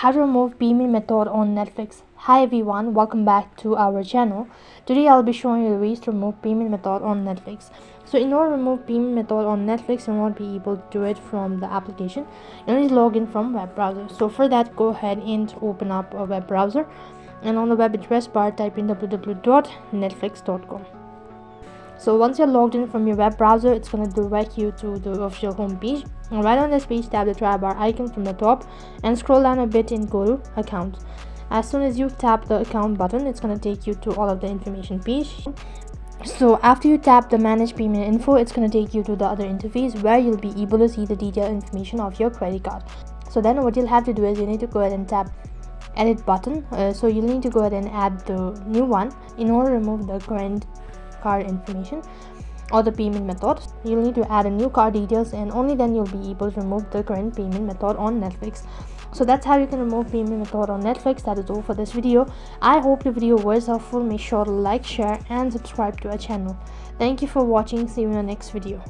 how to remove payment method on Netflix. Hi everyone, welcome back to our channel. Today I'll be showing you the ways to remove payment method on Netflix. So in order to remove payment method on Netflix, you won't be able to do it from the application. You need to log in from web browser. So for that, go ahead and open up a web browser, and on the web address bar type in www.netflix.com. So once you're logged in from your web browser, it's going to direct you to the official home page. And right on this page, tap the try bar icon from the top and scroll down a bit and go to account. As soon as you tap the account button, it's going to take you to all of the information page. So after you tap the manage payment info, it's going to take you to the other interface where you'll be able to see the detailed information of your credit card. So then what you'll have to do is you need to go ahead and tap edit button. So you'll need to go ahead and add the new one in order to remove the current card information or the payment method. You'll need to add a new card details, and only then you'll be able to remove the current payment method on Netflix. So that's how you can remove payment method on Netflix. That is all for this video. I hope the video was helpful. Make sure to like, share and subscribe to our channel. Thank you for watching. See you in the next video.